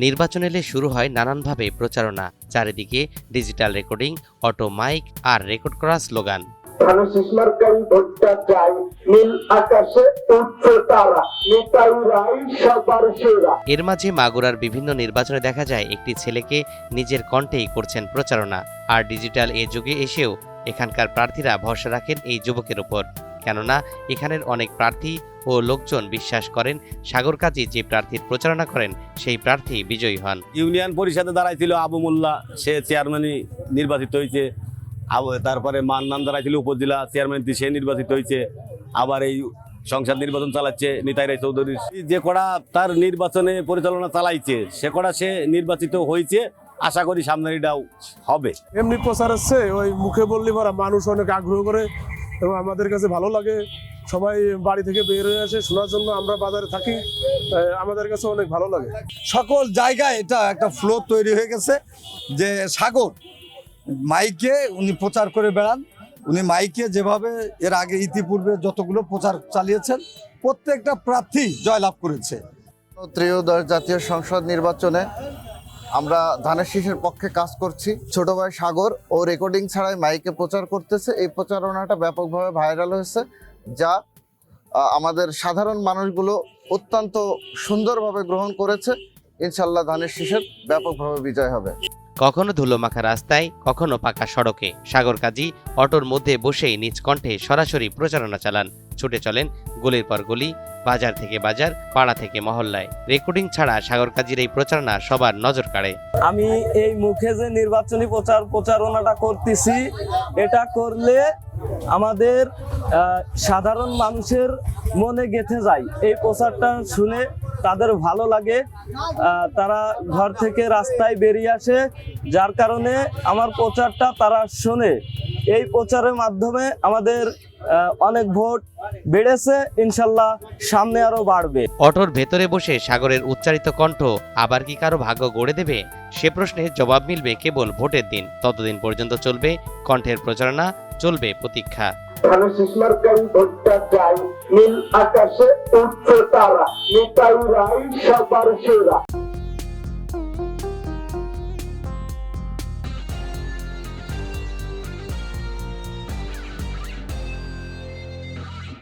নির্বাচন এলে শুরু হয় নানানভাবে প্রচারণা, চারিদিকে ডিজিটাল রেকর্ডিং, অটো মাইক আর রেকর্ড করা স্লোগান। এর মাঝে মাগুরার বিভিন্ন নির্বাচনে দেখা যায় একটি ছেলেকে নিজের কণ্ঠেই করছেন প্রচারণা। আর ডিজিটাল এ যুগে এসেও এখানকার প্রার্থীরা ভরসা রাখেন এই যুবকের উপর, কেননা এখানের অনেক প্রার্থী ও লোকজন বিশ্বাস করেন সাগর কাজী যে প্রার্থীর প্রচারণা করেন সেই প্রার্থী বিজয়ী হন। ইউনিয়ন পরিষদে দাঁড়াইছিল আবু মোল্লা, সে চেয়ারম্যানই নির্বাচিত হয়েছে। তারপরে মান্নান দাঁড়াইছিল উপজেলা চেয়ারম্যান, সে নির্বাচিত হয়েছে। আবার এই সংসদ নির্বাচন চালাচ্ছে নিতাই রায় চৌধুরী, যে কটা তার নির্বাচনে পরিচালনা চালাইছে সে কটা সে নির্বাচিত হয়েছে। আশা করি সামনের এটাও হবে। এমনি প্রচার হচ্ছে, ওই মুখে বললে পরা মানুষ অনেক আগ্রহ করে এবং আমাদের কাছে ভালো লাগে। সবাই বাড়ি থেকে বের হয়ে আসে শোনার জন্য, আমরা বাজারে থাকি, আমাদের কাছে অনেক ভালো লাগে। সকল জায়গায় এটা একটা ফ্লো তৈরি হয়ে গেছে যে সাগর মাইকে উনি প্রচার করে বেড়ান। উনি মাইকে যেভাবে এর আগে ইতিপূর্বে যতগুলো প্রচার চালিয়েছেন প্রত্যেকটা প্রার্থী জয়লাভ করেছে। ত্রয়োদশ জাতীয় সংসদ নির্বাচনে আমরা ধানের শীষের পক্ষে কাজ করছি। ছোট ভাই সাগর ও রেকর্ডিং ছাড়াই মাইকে প্রচার করতেছে। এই প্রচারণাটা ব্যাপকভাবে ভাইরাল হয়েছে, যা আমাদের সাধারণ মানুষগুলো অত্যন্ত সুন্দরভাবে গ্রহণ করেছে। ইনশাল্লাহ ধানের শীষের ব্যাপকভাবে বিজয় হবে। কখনো ধুলোমাখা রাস্তায়, কখনো পাকা সড়কে সাগর কাজী অটোর মধ্যে বসেই নিজ কণ্ঠে সরাসরি প্রচারণা চালান। ছুটে চলেন গলির পর গলি, বাজার থেকে বাজার, পাড়া থেকে মহল্লায়। রেকর্ডিং ছাড়া সাগর কাজীর এই প্রচারণা সবার নজর কাড়ে। আমি এই মুখে যে নির্বাচনী প্রচারণাটা করতেছি, এটা করলে আমাদের সাধারণ মানুষের মনে গেঁথে যায়। এই প্রচারটা শুনে তাদের ভালো লাগে, তারা ঘর থেকে রাস্তায় বেরিয়ে আসে, যার কারণে আমার প্রচারটা তারা শোনে। এই প্রচারের মাধ্যমে আমাদের অনেক ভোট বেড়েছে, ইনশাল্লাহ সামনে আরো বাড়বে। অটোর ভেতরে বসে সাগরের উচ্চারিত কণ্ঠ আবার কি কারো ভাগ্য গড়ে দেবে? সে প্রশ্নের জবাব মিলবে কেবল ভোটের দিন। ততদিন পর্যন্ত চলবে কণ্ঠের প্রচারণা, চলবে প্রতীক্ষা। নীল আকাশে উঠছে তারা, নিতাই রায় সবার সেরা।